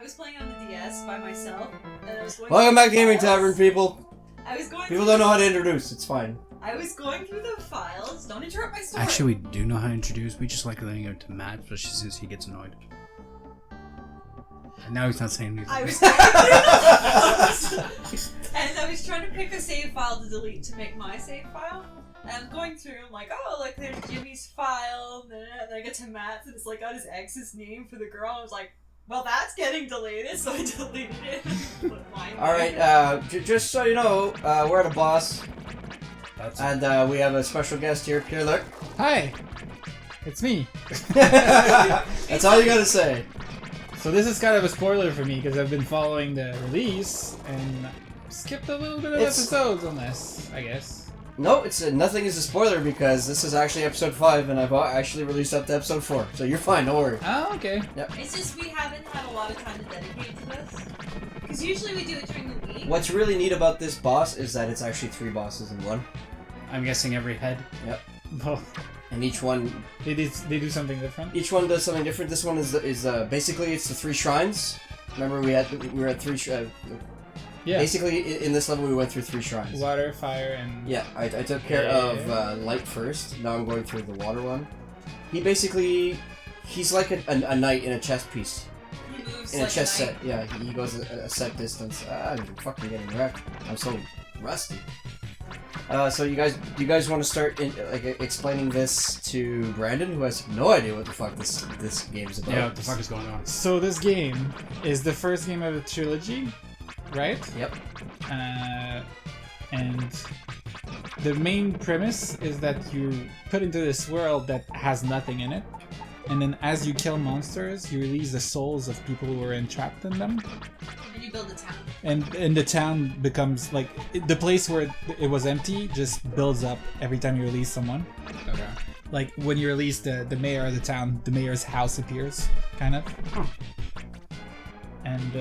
was playing on the DS by myself, and I was going. Welcome back to Gaming Tavern, people. I was going. People don't know how to introduce. It's fine. I was going through the files. Don't interrupt my story. Actually, we do know how to introduce. We just like letting it to Matt, especially since he gets annoyed. And now he's not saying anything. I was going through the files, and I was trying to pick a save file to delete to make my save file. And I'm going through, I'm like, oh, like there's Jimmy's file, and then I get to Matt's, and it's like got his ex's name for the girl. I was like, well, that's getting deleted, so I deleted it. Alright, just so you know, we're at a boss. And we have a special guest here, Pierre-Luc. Hi! It's me. That's all you gotta say. So this is kind of a spoiler for me because I've been following the release and skipped a little bit of episodes on this, I guess. No, nothing is a spoiler because this is actually episode 5 and I've actually released up to episode 4. So you're fine, don't worry. Oh, okay. Yep. It's just we haven't had a lot of time to dedicate to this. Because usually we do it during the week. What's really neat about this boss is that it's actually 3 bosses in one. I'm guessing every head. Yep. Oh. And each one... They do something different? Each one does something different. This one is basically it's the 3 shrines. Remember we were at 3 yeah. Basically in this level we went through 3 shrines. Water, fire, and... Yeah, I took care of light first. Now I'm going through the water one. He's like a knight in a chess piece. He moves in like a chess set. Yeah, he goes a set distance. I'm fucking getting wrecked. I'm so rusty. So do you guys want to start explaining this to Brandon, who has no idea what the fuck this game's about? Yeah, what the fuck is going on? So this game is the first game of a trilogy, right? Yep. And the main premise is that you put into this world that has nothing in it, and then as you kill monsters, you release the souls of people who are entrapped in them. And you build a town. And the town becomes like the place where it was empty just builds up every time you release someone. Okay. Like when you release the mayor of the town, the mayor's house appears, kind of. Huh. And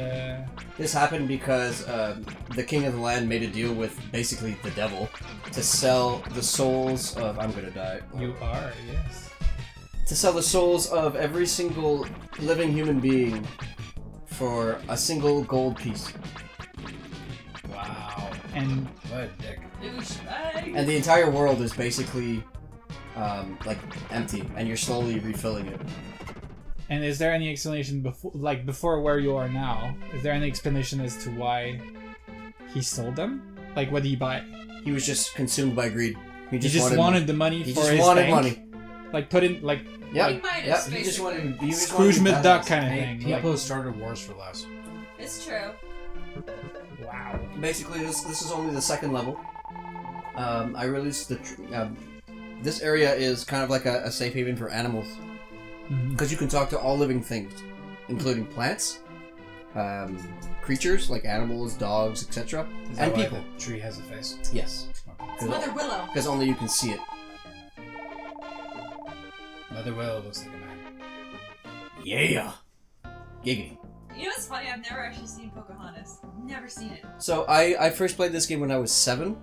this happened because the king of the land made a deal with basically the devil to sell the souls of... I'm gonna die. you are, yes. To sell the souls of every single living human being for a single gold piece. Wow. And What a dick. Douchebag. And the entire world is basically like empty, and you're slowly refilling it. And is there any explanation before where you are now? Is there any explanation as to why he sold them? Like, what did he buy? He was just consumed by greed. He just wanted the money He for just his wanted bank? money. Like, put in, like, Yep. He might have, Yep. He just basically. wanted. He just Scrooge wanted McDuck badass. kind of Hey, thing. people Like, started wars for less. It's true. wow. Basically, this is only the second level. I released this area is kind of like a safe haven for animals because you can talk to all living things, including plants, creatures like animals, dogs, etc., and people. The tree has a face. Yes, It's Mother Willow. because only you can see it. Mother Willow looks like a man. Yeah, giggity. You know what's funny? I've never actually seen Pocahontas. Never seen it. So I first played this game when I was 7.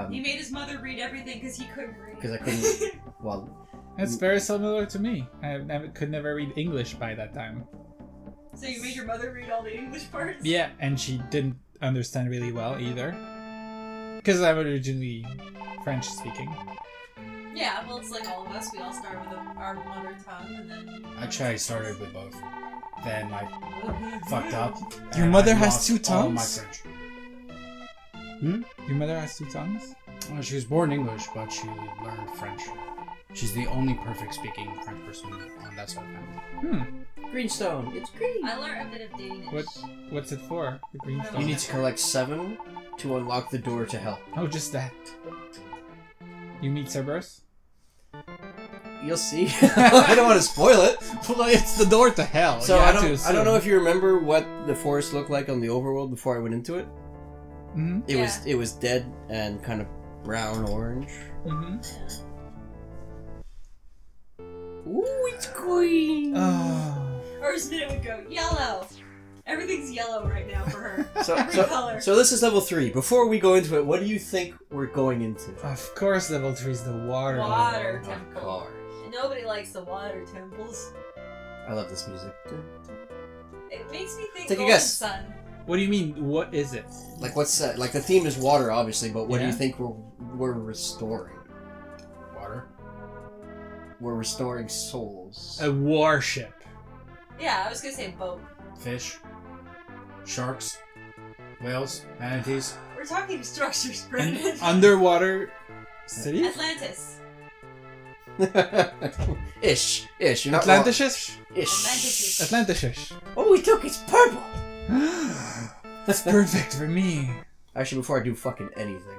He made his mother read everything because he couldn't read. Because I couldn't. Well, It's very similar to me. I could never read English by that time. So you made your mother read all the English parts? Yeah, and she didn't understand really well either. Because I'm originally French speaking. Yeah, well, it's like all of us. We all start with our mother tongue, and then... Actually, I started with both. Then I fucked up. Your and mother I has lost 2 all my tongues? French. Your mother has 2 tongues? Well, she was born English, but she learned French. She's the only perfect speaking French person on that side of family. Greenstone. It's green. I learned a bit of Danish. What's it for? The green stone? You need to collect 7 to unlock the door to hell. Oh, just that. You meet Cerberus? You'll see. I don't want to spoil it. Well, it's the door to hell. So You I have to don't assume. know if you remember what the forest looked like on the overworld before I went into it. Mm-hmm. It was dead and kind of brown orange. Mm-hmm. Ooh, it's green. Oh. Or as Minute would go, yellow. Everything's yellow right now for her. Every color. So this is level 3. Before we go into it, what do you think we're going into? Of course, level 3 is the water. Water level. temple. Nobody likes the water temples. I love this music. It makes me think Take a Golden guess. Sun. What do you mean? What is it? Like what's like the theme is water, obviously, but what do you Yeah. think we're restoring? Water. We're restoring souls. A warship. Yeah, I was gonna say boat. Fish. Sharks. Whales. Manatees. We're talking structures, An Brendan. underwater city? Atlantis. Ish. You're not wrong. Atlantis? Ish. Atlantis. Oh, we took its purple. That's perfect for me. Actually, before I do fucking anything,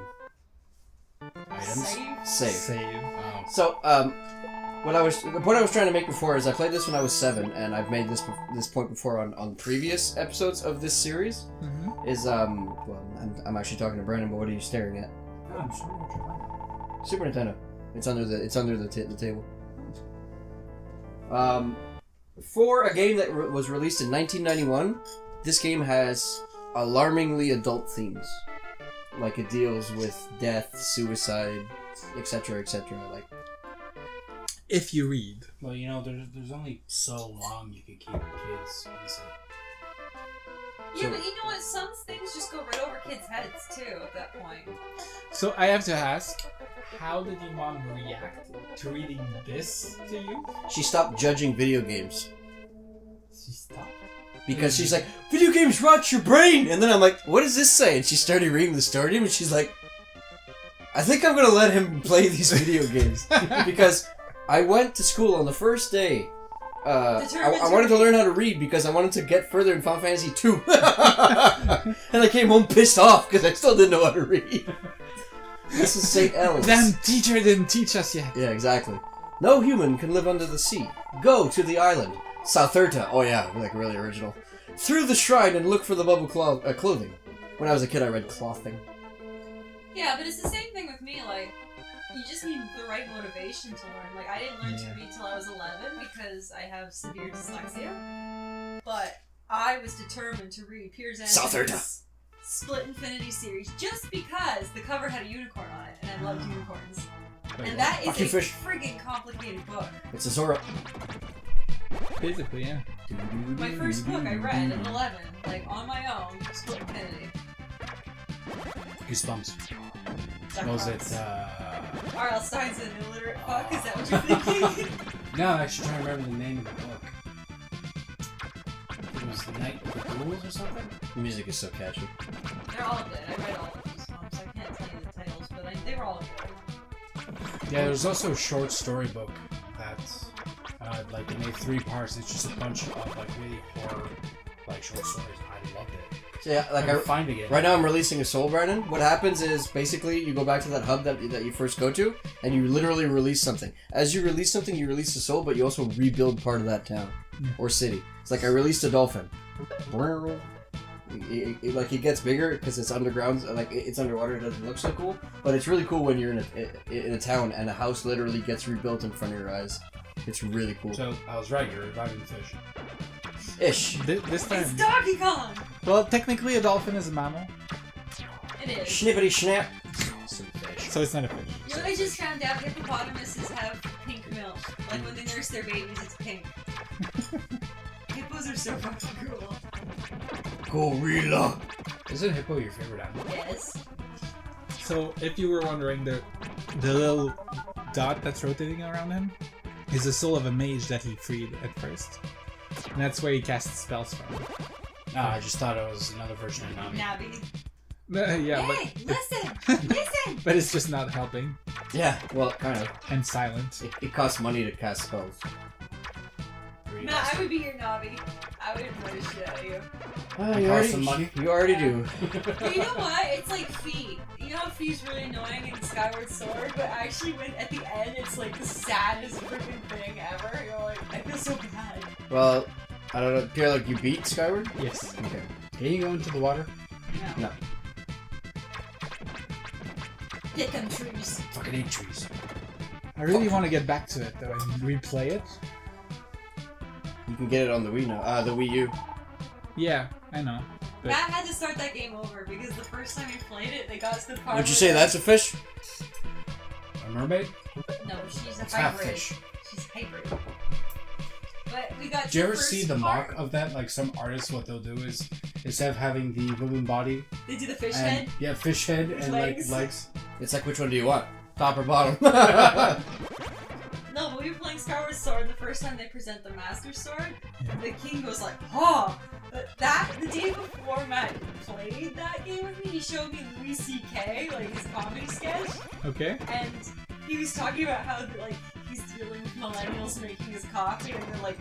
Items. save. Save. Oh. So, the point I was trying to make before is I played this when I was 7, and I've made this point before on previous episodes of this series. Mm-hmm. Is well, I'm actually talking to Brandon, but what are you staring at? Oh, I'm sorry, what you're playing. Super Nintendo. It's under the table. For a game that was released in 1991, this game has alarmingly adult themes. Like it deals with death, suicide, etc., etc. Like, If you read. Well, you know, there's only so long you can keep kids innocent. Yeah, but you know what? Some things just go right over kids' heads too at that point. So I have to ask, how did your mom react to reading this to you? she stopped judging video games She stopped. because she's like, video games rot your brain, and then I'm like, what does this say? And she started reading the story, and she's like, I think I'm gonna let him play these video games because I went to school on the first day. I wanted to learn how to read because I wanted to get further in Final Fantasy 2. And I came home pissed off because I still didn't know how to read. This is St. El's. Damn teacher didn't teach us yet. Yeah, exactly. No human can live under the sea. Go to the island. Southerta. Oh yeah, like really original. Through the shrine and look for the bubble clothing. When I was a kid, I read clothing. Yeah, but it's the same thing with me. Like, you just need the right motivation to learn. Like, I didn't learn to read till I was 11 because I have severe dyslexia. But I was determined to read Piers Anderson's Split Infinity series just because the cover had a unicorn on it, and I loved unicorns. And that is Fucking a fish. friggin' complicated book. It's a Zora. Basically, yeah. My first book I read at 11, like on my own, Split Infinity. Goosebumps. Jack What was Ross. it? R.L. Stein's an illiterate fuck, is that what you're thinking? No, I'm actually trying to remember the name of the book. It was The Night of the Ghouls or something? The music is so catchy. They're all good. I read all of these films. I can't tell you the titles, but they were all good. Yeah, there's also a short story book that, like, they made 3 parts. It's just a bunch of, like, really horror, like, short stories. I loved it. So yeah, like I find again. right now I'm releasing a soul, Brandon. What happens is basically you go back to that hub that you first go to, and you literally release something. As you release something, you release a soul, but you also rebuild part of that town or city. It's like I released a dolphin. It gets bigger because it's underground, like it's underwater. It doesn't look so cool, but it's really cool when you're in a town and a house literally gets rebuilt in front of your eyes. It's really cool. So, I was right, you're reviving the fish. Ish. This time. It's Donkey Kong! Well, technically a dolphin is a mammal, It is. Snippity snap. Some fish. so it's not a fish. You know what I just found out? Hippopotamuses have pink milk. Like when they nurse their babies, it's pink. Hippos are so fucking cool. Gorilla. Isn't hippo your favorite animal? Yes. So, if you were wondering, the little dot that's rotating around him is the soul of a mage that he freed at first. And that's where he casts spells from. No, I just thought it was another version of Nami. Navi. Yeah, Hey, but listen! but it's just not helping. Yeah, well, kind of. And silent. It costs money to cast spells. Matt, I would be your Navi. I would annoy the shit out of you. You already do. But you know what? It's like Fee. You know Fee's really annoying in Skyward Sword, but actually when at the end it's like the saddest freaking thing ever. You're like, I feel so bad. Well, I don't know. Pierre, like you beat Skyward? Yes. Okay. Can you go into the water? No. No. Hit them trees. Fucking hate trees. I really want to get back to it though and replay it. You can get it on the Wii now. The Wii U. Yeah, I know. But Matt had to start that game over because the first time he played it, they got to the part Would you where say they- that's a fish? A mermaid? No, she's a It's half hybrid. fish. She's hybrid. But we got. Do you ever first see the part. mock of that? Like some artists, what they'll do is instead of having the balloon body, They do the fish and, head. yeah, fish head With and legs. like legs. It's like, which one do you want? Top or bottom? No, but we were playing Star Wars Sword the first time they present the Master Sword. Yeah. The king goes like, "Oh!" But the day before Matt played that game with me, he showed me Louis C.K. like his comedy sketch, Okay. and he was talking about how like he's dealing with millennials making his coffee, and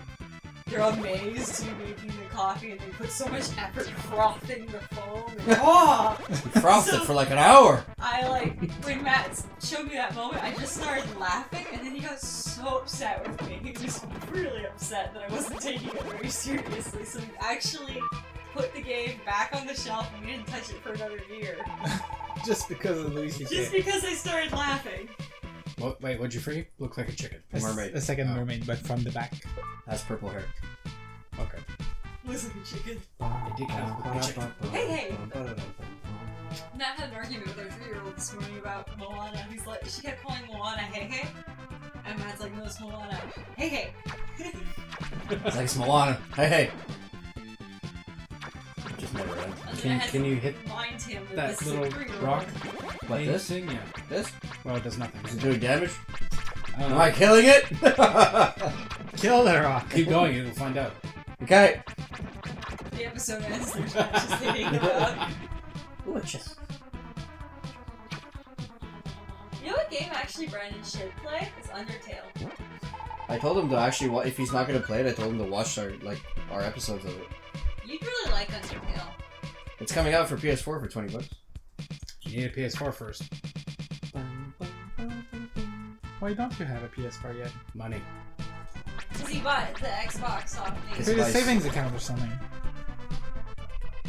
they're amazed to be making the coffee, and they put so much effort frothing the foam. And, oh! You frothed it for like an hour. I when Matt showed me that moment, I just started laughing, and then he got so upset with me. He was really upset that I wasn't taking it very seriously, so we actually put the game back on the shelf, and we didn't touch it for another year. Just because of Louis Just C.K. because I started laughing. What? Wait, what'd you free? Look like a chicken. Mermaid. A second mermaid, but from the back. Has purple hair. Okay. Looks like a chicken. It did kind of look like a chicken. Hey! Matt had an argument with our 3-year-old this morning about Moana. He's like, she kept calling Moana hey hey. And Matt's like, no, it's Moana. Hey hey. It's like it's Moana. Hey. Just never end. And then I had Can to you hit remind him that that this is a little 3-year-old. rock? Like this? Thing? Yeah. This? Well, it does nothing. Is it doing damage? I don't Am know. I killing it? Kill the rock. Keep going, you'll find out. Okay. The episode ends, there's Matt just hitting the rock. Delicious. You know what game actually Brandon should play? Is Undertale. I told him to actually, if he's not gonna play it, I told him to watch our episodes of it. You'd really like Undertale. It's coming out for PS4 for $20. You need a PS4 first. Why don't you have a PS4 yet? Money. Because he bought the Xbox off me. It's Create a nice. savings account or something.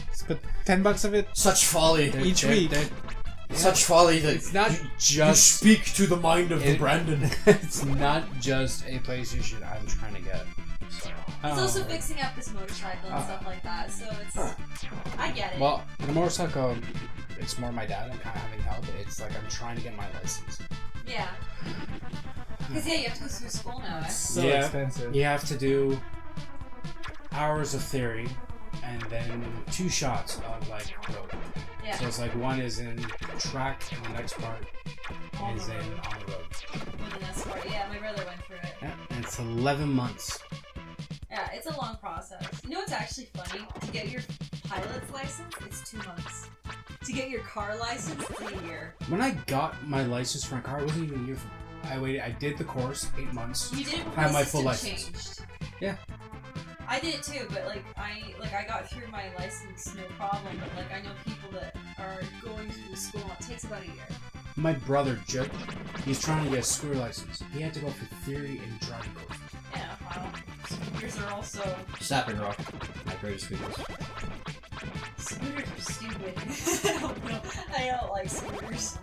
Just put $10 of it Such folly. each week. Such folly that It's not you just. speak to the mind of the It- Brandon. It's not just a PlayStation I'm trying to get. So. He's Oh. also fixing up his motorcycle and stuff like that, so it's... I get it. Well, the motorcycle, it's more my dad. I'm kind of having help. It's like I'm trying to get my license. Yeah. Because, yeah, you have to go through school now, eh? So Yeah. expensive. You have to do hours of theory and then 2 shots of like road. Yeah. So it's like one is in track and the next part On is the in road. on the road. When the next part. Yeah, my brother went through it. Yeah, and it's 11 months. Yeah, it's a long process. You know what's actually funny? To get your pilot's license, it's 2 months. To get your car license, it's a year. When I got my license for my car, it wasn't even a year. I waited. I did the course 8 months. You did it I before have the my full system license. changed. Yeah. I did it too, but I got through my license no problem. But like I know people that are going through school. It takes about a year. My brother, Joe, he's trying to get a scooter license. He had to go for theory and driving course. Yeah, well, scooters are also Sapping Rock. My greatest videos. scooters are stupid. I don't like scooters.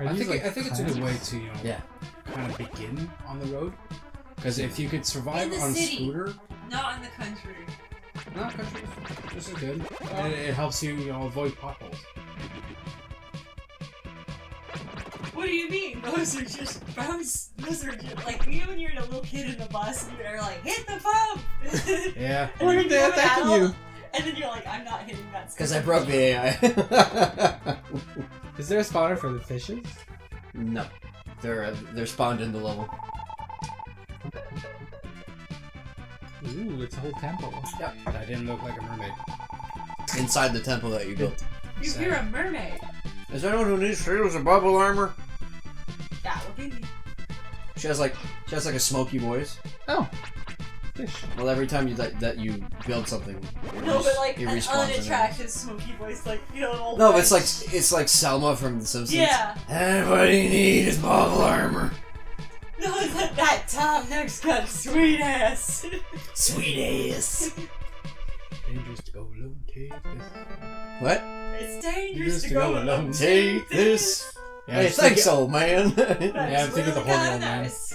Are I these, think like, it's a good way to Yeah. kind of begin on the road. Because if you could survive In the on a city. scooter, Not in the country. no, country, this is good. Well- And it helps you, avoid potholes. What do you mean? Those are just bumps. Those are just like when you're a little kid in the bus and you're like, hit the bump. Yeah. And Why then are they you're an attacking adult, you? And then you're like, I'm not hitting that. Because I broke the AI. Is there a spawner for the fishes? No. They're spawned in the level. Ooh, it's a whole temple. That didn't look like a mermaid. Inside the temple that you built. You're a mermaid. Is there anyone who needs shields or bubble armor? That would be me. She has like a smoky voice. Oh, fish. Well, every time that you build something, it No, but like it an respawns in it. unattractive, smoky voice, like an old. No, man. it's like Selma from The Simpsons. Yeah. Everybody needs bubble armor. No, it's like that Tom Nook's got sweet ass. Sweet ass. Dangerous to go alone, take this. What? It's dangerous Dangerous to go alone. Take this. Yeah, Hey, I'm thanks, thinking- old man. Yeah, I'm thinking the really horny kinda old man. nice.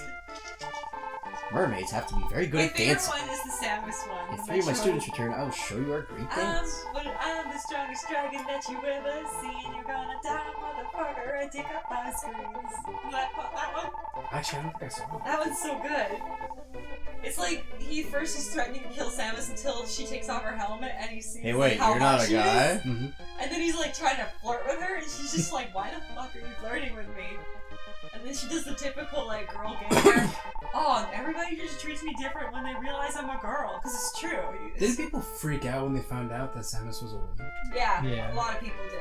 Mermaids have to be very good My at favorite dancing. one is the Samus one. If three of my students return, I will show you our great dance. I'm the strongest dragon that you ever seen. You're gonna die, motherfucker. I take up my screens. That one? Actually, I don't think I saw it. That one's so good. It's like he first is threatening to kill Samus until she takes off her helmet and he sees Hey, wait, how you're not hot a she guy? is. Mm-hmm. And then he's like trying to flirt with her and she's just like, why the fuck are you flirting with me? And then she does the typical like girl gamer. Oh, everybody just treats me different when they realize I'm a girl. Because it's true. Did people freak out when they found out that Samus was a woman? Yeah, a lot of people did.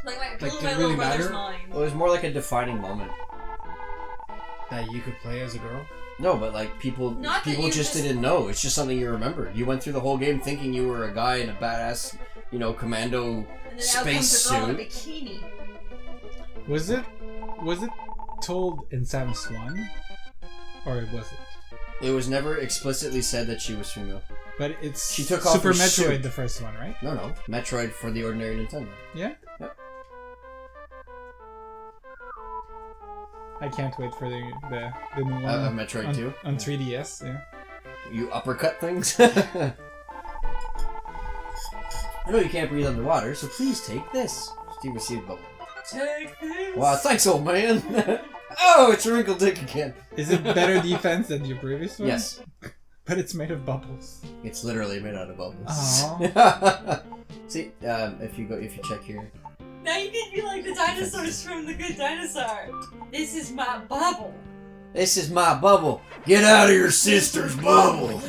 Like blew did my it little really brother's matter? mind. Well, it was more like a defining moment. That you could play as a girl? No, but like people Not that you just didn't know. It's just something you remembered. You went through the whole game thinking you were a guy in a badass, commando And then out space comes a girl in a suit. bikini. Was it told in Samus 1? Or was it? It was never explicitly said that she was female. But it's She took off Super her Metroid, suit. the first one, right? No. Metroid for the ordinary Nintendo. Yeah? Yep. I can't wait for the new one. Metroid on, 2? on 3DS, yeah. You uppercut things? I know you can't breathe underwater, so please take this. Steve received bubble. Take this. Wow, thanks, old man. Oh, it's a wrinkled dick again. Is it better defense than your previous one? Yes. But it's made of bubbles. It's literally made out of bubbles. Aww. See, if you check here. Now you can be like the dinosaurs from The Good Dinosaur. This is my bubble. This is my bubble. Get out of your sister's bubble.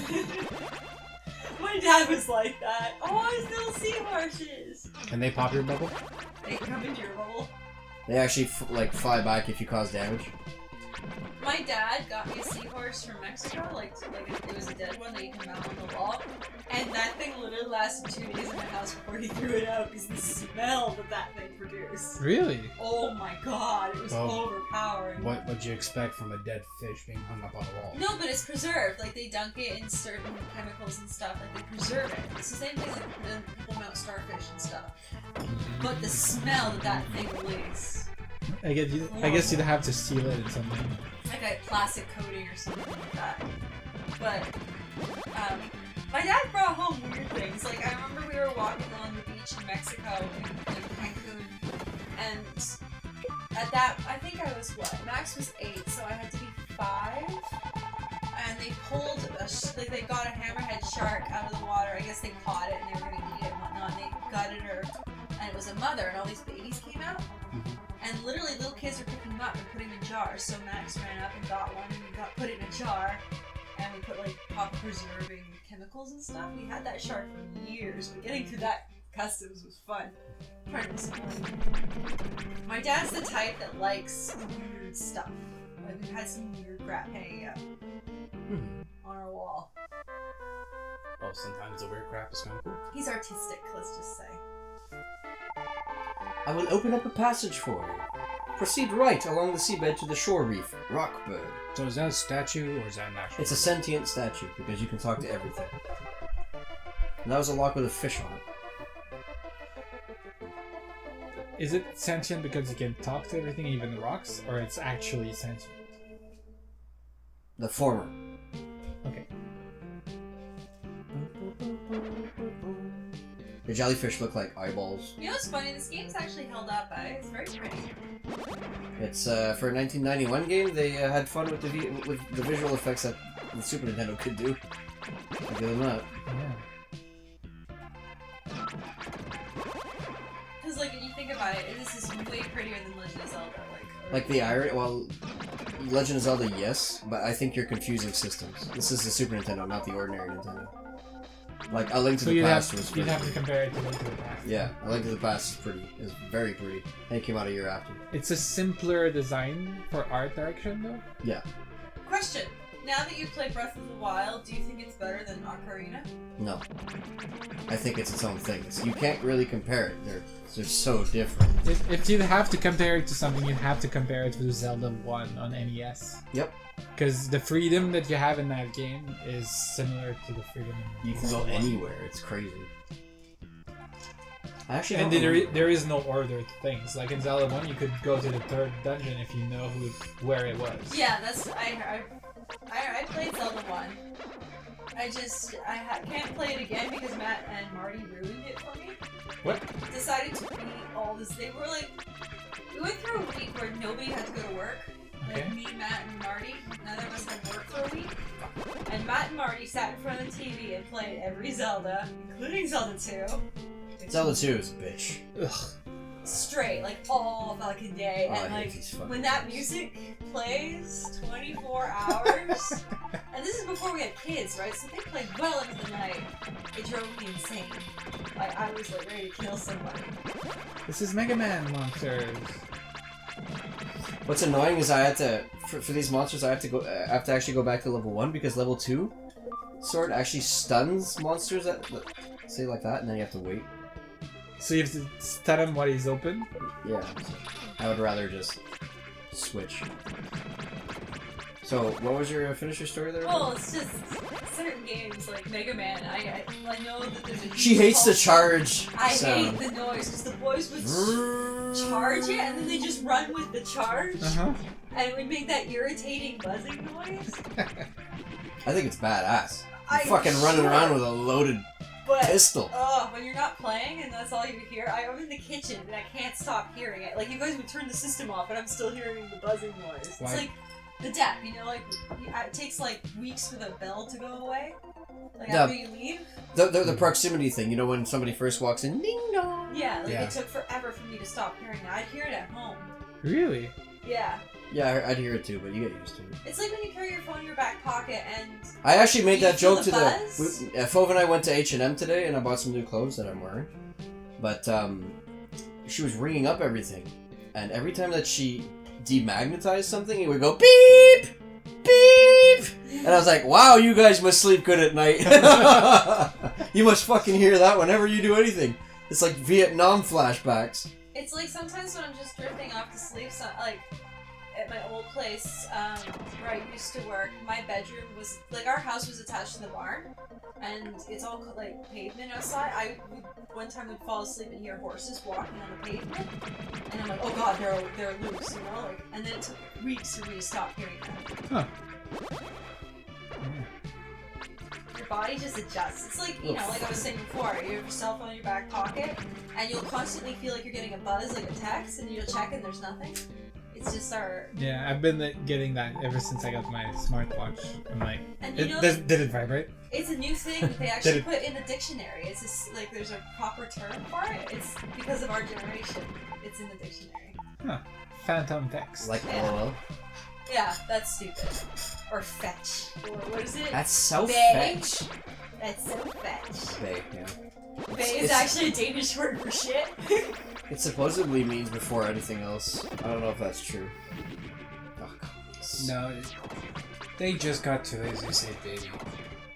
My dad was like that. Oh, it's little seahorses. Can they pop your bubble? They come into your bubble. They actually fly back if you cause damage. My dad got me a seahorse from Mexico, like it was a dead one that you can mount on the wall, and that thing literally lasted 2 days in my house before he threw it out because the smell that thing produced. Really? Oh my god, it was overpowering. What'd you expect from a dead fish being hung up on a wall? No, but it's preserved. Like they dunk it in certain chemicals and stuff. Like they preserve it. It's the same thing like people mount starfish and stuff. But the smell that thing released. I guess you'd have to seal it in something. Like a plastic coating or something like that. But my dad brought home weird things. Like I remember we were walking along the beach in Mexico in Cancun, and at that I think I was Max was 8, so I had to be 5. And they pulled they got a hammerhead shark out of the water. I guess they caught it and they were gonna eat it and whatnot. And they gutted her, and it was a mother, and all these babies came out. And literally, little kids were picking them up and putting them in jars. So Max ran up and got one, and we put it in a jar, and we put like preserving chemicals and stuff. We had that shark for years, but getting through that customs was fun. Trying to disappoint. My dad's the type that likes weird stuff. Like we've had some weird crap hanging up on our wall. Oh, sometimes the weird crap is kind of cool. He's artistic, let's just say. I will open up a passage for you. Proceed right along the seabed to the shore reef, Rockbird. So is that a statue or is that an actual? It's a sentient statue because you can talk to everything. And that was a lock with a fish on it. Is it sentient because you can talk to everything, even the rocks, or it's actually sentient? The former. Okay. The jellyfish look like eyeballs. You know what's funny? This game's actually held up. It's very pretty. It's for a 1991 game. They had fun with the visual effects that the Super Nintendo could do. I'll give them that. Yeah. Because like when you think about it, this is way prettier than Legend of Zelda. Like the iron. Well, Legend of Zelda, yes, but I think you're confusing systems. This is the Super Nintendo, not the ordinary Nintendo. Like A Link to the Past was. You'd have to compare it to Link to the Past. Yeah, A Link to the Past is very pretty, and it came out a year after. It's a simpler design for art direction, though. Yeah. Question: now that you've played Breath of the Wild, do you think it's better than Ocarina? No. I think it's its own thing. You can't really compare it. They're so different. If you'd have to compare it to something, you'd have to compare it to Zelda 1 on NES. Yep. Because the freedom that you have in that game is similar to the freedom in You can go anywhere. It's crazy. I actually and don't there is no order to things. Like in Zelda 1, you could go to the 3rd dungeon if you know where it was. Yeah, that's I played Zelda 1. can't play it again because Matt and Marty ruined it for me. What? Decided to beat all this. They were like, we went through a week where nobody had to go to work. Like Okay. me, Matt, and Marty. None of us had work for a week. And Matt and Marty sat in front of the TV and played every Zelda, including Zelda 2. Zelda 2 is a bitch. Ugh. Straight, like all fucking day. Oh, I And hate like these fucking when that games. music plays 24 hours, and this is before we had kids, right? So they played well into the night. It drove me insane. Like I was like ready to kill somebody. This is Mega Man monsters. What's annoying is I had to for these monsters I have to actually go back to level 1 because level 2 sword actually stuns monsters that say like that, and then you have to wait. So you have to stun him while he's open? Yeah, I would rather just switch. So, what was your finisher story there? Well, it's just certain games like Mega Man. I know that there's a. She hates the huge charge I sound. hate the noise because the boys would charge it and then they just run with the charge, Uh-huh. and it would make that irritating buzzing noise. I think it's badass. You're I'm fucking running sure. around with a loaded But pistol. when you're not playing and that's all you hear, I'm in the kitchen and I can't stop hearing it. Like you guys would turn the system off, and I'm still hearing the buzzing noise. Why? It's like the dep, you know, like it takes like weeks for the bell to go away. Like Yeah. after you leave. The proximity thing, you know, when somebody first walks in, ding dong. Yeah, like Yeah. it took forever for me to stop hearing that. I'd hear it at home. Really? Yeah. Yeah, I'd hear it too, but you get used to it. It's like when you carry your phone in your back pocket and I actually made You that feel joke the to buzz? Fove and I went to H&M today, and I bought some new clothes that I'm wearing. But she was ringing up everything, and every time that she demagnetized something, it would go beep, beep, and I was like, "Wow, you guys must sleep good at night. You must fucking hear that whenever you do anything. It's like Vietnam flashbacks." it's like sometimes when I'm just drifting off to sleep, so, like at my old place where I used to work, my bedroom was like our house was attached to the barn, and it's all like pavement outside. One time would fall asleep and hear horses walking on the pavement, and I'm like, oh god, they're loose, you know, like. And then it took weeks for me to stop hearing that. Huh. Your body just adjusts. It's like, you know, like I was saying before, you have your cell phone in your back pocket, and you'll constantly feel like you're getting a buzz, like a text, and you'll check and there's nothing. It's just our... Yeah, I've been getting that ever since I got my smartwatch. I'm like, And you know, did it vibrate? it's a new thing that they actually put in the dictionary. It's just, like, there's a proper term for it. It's because of our generation. It's in the dictionary. Huh. Phantom text. Like Yeah. LOL. Yeah, that's stupid. Or fetch. Or what is it? That's so Bae. fetch. That's so fetch. Bae, yeah. Bae is It's- actually a Danish word for shit. It supposedly means before anything else. I don't know if that's true. Oh, God. No, they just got too lazy to say baby.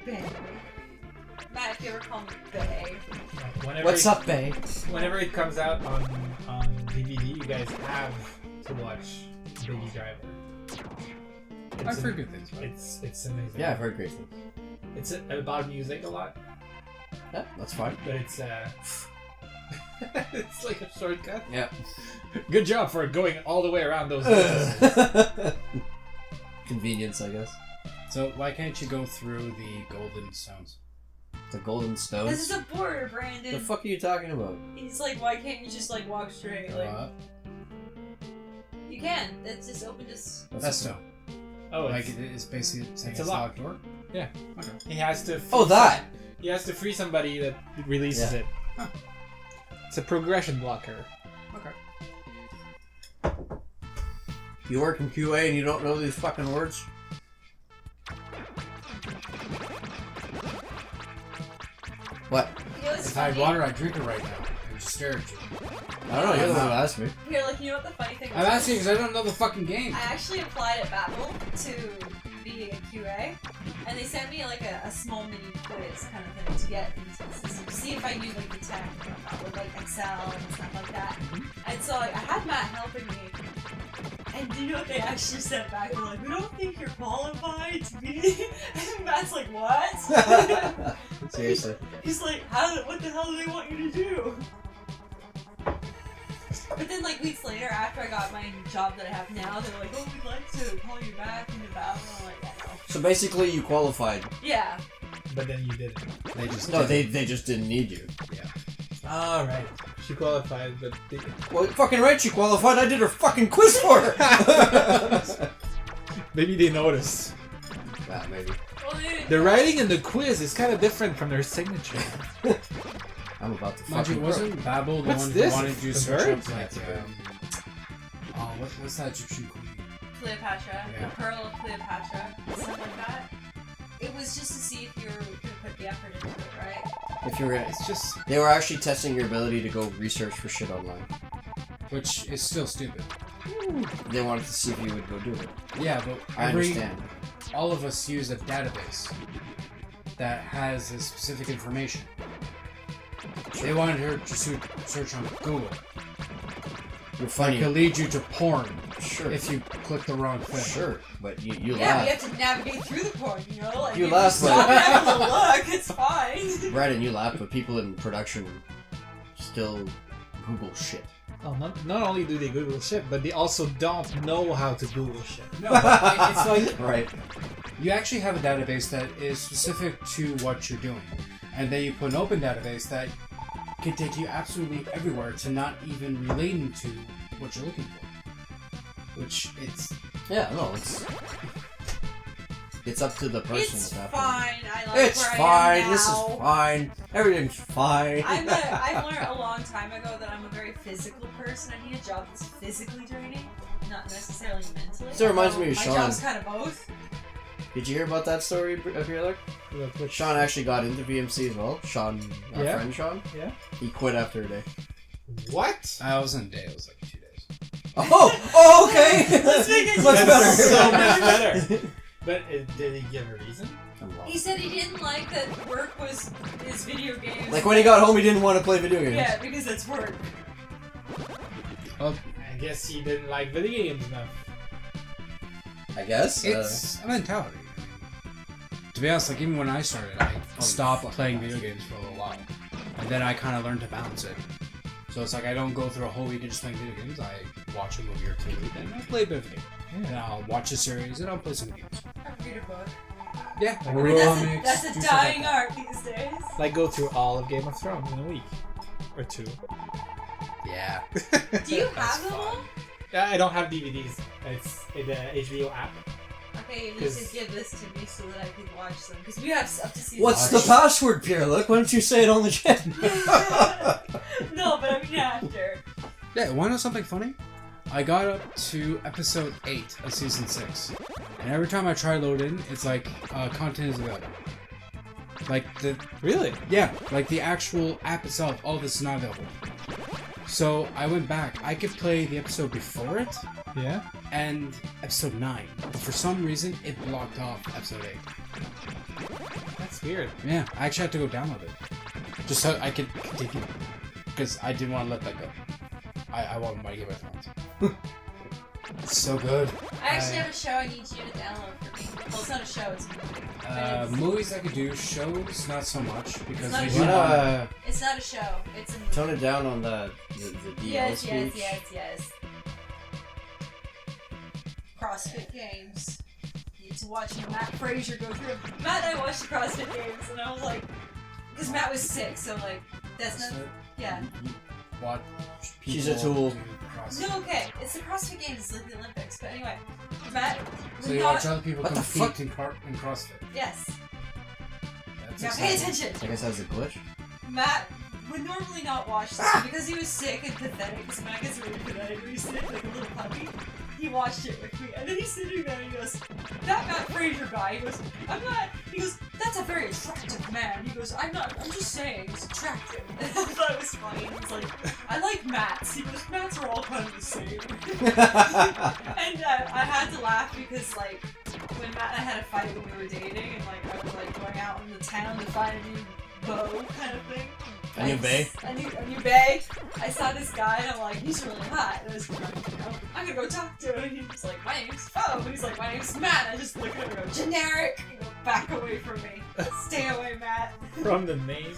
Bae. Matt, if you ever call me Bae. What's up, Bae? Whenever it comes out on DVD, you guys have to watch Baby Driver. I've heard good things. It's amazing. Yeah, I've heard great things. It's about music a lot, Yeah, that's fine. but it's it's like a shortcut. Yeah. Good job for going all the way around those businesses. Convenience, I guess. So why can't you go through the golden stones? The golden This stones. is a border, Brandon. The fuck are you talking about? He's like, why can't you just like walk straight? Like, you can. It's just open. Just That's stone. Oh, Like it's basically saying it's it's a a lock. locked door. Yeah. Okay. he has to. Oh, that! He has to free somebody that releases Yeah. it. Huh. It's a progression blocker. Okay. You work in QA and you don't know these fucking words? What? you know what's If I had funny? water, I'd drink it right now. And just stare at you. I don't know, you're the one who asked me. Here, like, you know what the funny thing I'm was? asking because I don't know the fucking game. I actually applied at Babel to be a QA, and they sent me like a small mini quiz kind of thing to get into the system, see if I knew like the tech and whatnot, with like Excel and stuff like that. And so like, I had Matt helping me, and do you know what they actually sent back? They're like, we don't think you're qualified to be. And Matt's like, what? Seriously. He's like, what the hell do they want you to do? But then, like, weeks later, after I got my job that I have now, they're like, oh, we'd like to call you back into Babel. I'm like, yeah, no. So basically, you qualified. Yeah. but then you didn't. They just didn't need you. All right. She qualified, but Well, fucking right, she qualified. I did her fucking quiz for her. maybe they noticed. Yeah, maybe. Well, The writing in the quiz is kind of different from their signature. I'm about to Mind you, fucking wasn't Babel the What's one this? who wanted you to The search birds? up like what's that Egyptian queen? Cleopatra, Yeah. the Pearl of Cleopatra, something like that. It was just to see if you were going to put the effort into it, right? If you were, It's just, they were actually testing your ability to go research for shit online. which is still stupid. They wanted to see if you would go do it. Yeah, but I understand. all of us use a database that has a specific information. They wanted her to search on Google. You're It funny. could lead you to porn Sure. if you click the wrong thing. Sure, but you Yeah, laugh. we have to navigate through the porn, you know? Like, You if laugh, stop but- having to look, it's fine. Brandon, you laugh, but people in production still Google shit. Oh, not only do they Google shit, but they also don't know how to Google shit. No, but it's like Right. you actually have a database that is specific to what you're doing, and then you put an open database that can take you absolutely everywhere to not even relating to what you're looking for. Which Yeah, no, it's up to the person It's at that fine. I like It's where I fine. am This is now. fine. Everything's fine. I've learned a long time ago that I'm a very physical person. I need a job that's physically draining, not necessarily mentally. So it reminds me of My Sean. job's kind of both. Did you hear about that story up here, look? Sean actually got into VMC as well. Sean, our Yeah. friend Sean. Yeah. He quit after a day. What? I wasn't a day, it was like 2 days. Oh, okay. Let's make it Much easy. better. So much better. But did he give a reason? He said he didn't like that work was his video games. Like when he got home, he didn't want to play video games. Yeah, because that's work. Well, I guess he didn't like video games enough. I guess. it's a mentality. To be honest, like even when I started, I stopped playing video games for a little while, and then I kind of learned to balance it. So it's like I don't go through a whole week of just playing video games. I watch a movie or two, and I play a bit of a game. And I'll watch a series, and I'll play some games. I read a book. Yeah, Like, or comics, That's do a stuff dying like art these days. Like go through all of Game of Thrones in a week or two. that. Yeah. Do you That's have them fun. all? I don't have DVDs. It's in the HBO app. Okay, you need 'Cause- to give this to me so that I can watch them. Because we have up to season What's one. the password, Pierre? Look, why don't you say it on the chat? No, but I mean after. Yeah, wanna know something funny? I got up to episode 8 of season 6, and every time I try to load in, it's like, content is available. Like the Really? Yeah, like the actual app itself, all this is not available. So I went back. I could play the episode before it Yeah. and episode 9, but for some reason it blocked off episode 8. That's weird. Yeah, I actually had to go download it just so I could continue because I didn't want to let that go. I want my Game of Thrones. It's so good. I actually have a show I need you to download for me. Well, it's not a show, it's a movie. But it's, Movies I could do, shows not so much because not they a do show. want it's not a show, it's a movie. Tone it down on the DL Yes, speech. yes. CrossFit Games. You need to watch Matt Frazier go through it. Matt and I watched the CrossFit Games, and I was like, because Matt was sick, so like, that's not, yeah. Watch people She's a tool. do CrossFit. No, okay, it's the CrossFit Games, it's like the Olympics, but anyway, Matt, So we you got, watch other people What the compete in CrossFit. yes, That's now pay exciting. attention. I guess that's a glitch. Matt would normally not watch this, but because he was sick and pathetic, because Matt gets really pathetic when he's sick, like a little puppy. He watched it with me, and then he's sitting there and he goes, that Matt Frazier guy, he goes, he goes, that's a very attractive man. He goes, I'm just saying, he's attractive. And I thought it was funny, and he's like, I like Matts. He goes, Matts are all kind of the same. And I had to laugh because, like, when Matt and I had a fight when we were dating, and, like, I was, like, going out in the town to find a new beau kind of thing. A new bae? A new bae. I saw this guy and I'm like, he's really hot. And I was like, I'm gonna go talk to him. And he was like, my name's Fo. And he's like, my name's Matt. And I just look at him and go, generic. You know, back away from me. Stay away, Matt. From the name.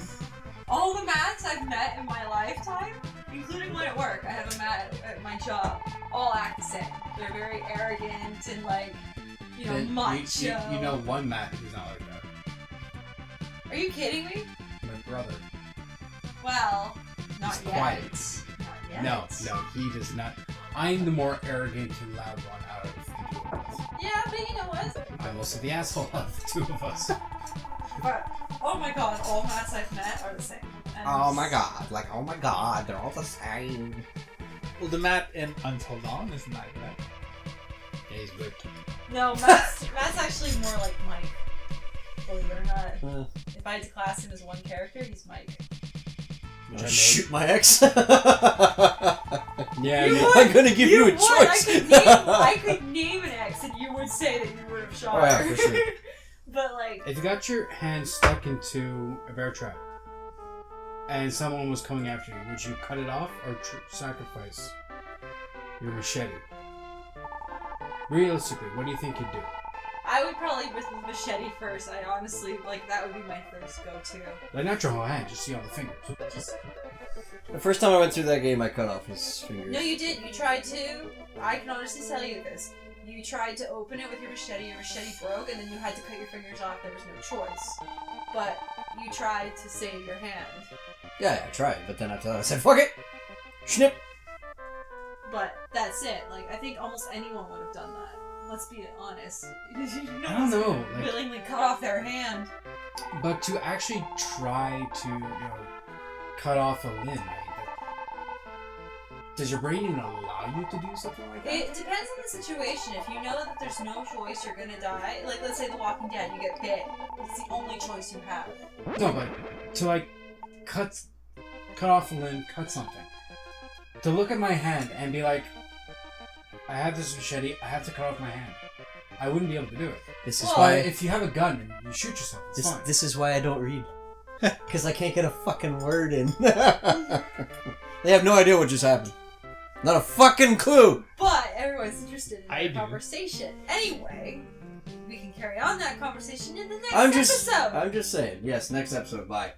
All the Matts I've met in my lifetime, including one at work, I have a Matt at my job, all act the same. They're very arrogant and like, you know, Then macho. you know one Matt who's not like that. Are you kidding me? My brother. Well, not He's yet. quiet. Not yet. No, he does not. I'm the more arrogant and loud one out of the two of us. Yeah, but you know what? I'm also the asshole of the two of us. But, oh my god, all Matts I've met are the same. And Oh my god, they're all the same. Well, the Matt in Until Dawn is not that. Yeah, he's weird. No, Matt's actually more like Mike. Believe it or not. If I had to class him as one character, he's Mike. Shoot my ex. Yeah, You yeah. would. I'm gonna give you a would. choice. I could name an ex, and you would say that you would have shot Oh, yeah, her. for sure. But like, If you got your hand stuck into a bear trap and someone was coming after you, would you cut it off or sacrifice your machete? Realistically, what do you think you'd do? I would probably with the machete first. I honestly like that would be my first go-to. Like, not your whole hand, just see all the fingers. Just The first time I went through that game, I cut off his fingers. no, you did. You tried to. I can honestly tell you this. You tried to open it with your machete broke, and then you had to cut your fingers off. There was no choice. But you tried to save your hand. Yeah, I tried, but then after that I said, fuck it! Snip! But that's it. Like, I think almost anyone would have done that. Let's be honest. I don't know. Like, Willingly cut off their hand. but to actually try to, cut off a limb, like, does your brain even allow you to do something like that? It depends on the situation. If you know that there's no choice, you're gonna die. Like, let's say The Walking Dead, you get bit. It's the only choice you have. No, but to like cut off a limb, cut something. To look at my hand and be like, I have this machete, I have to cut off my hand. I wouldn't be able to do it. This is Well, why... If you have a gun and you shoot yourself, it's fine. This is why I don't read. Because I can't get a fucking word in. They have no idea what just happened. Not a fucking clue! But everyone's interested in I the do. conversation. Anyway, we can carry on that conversation in the next I'm episode. just saying. Yes, next episode. Bye.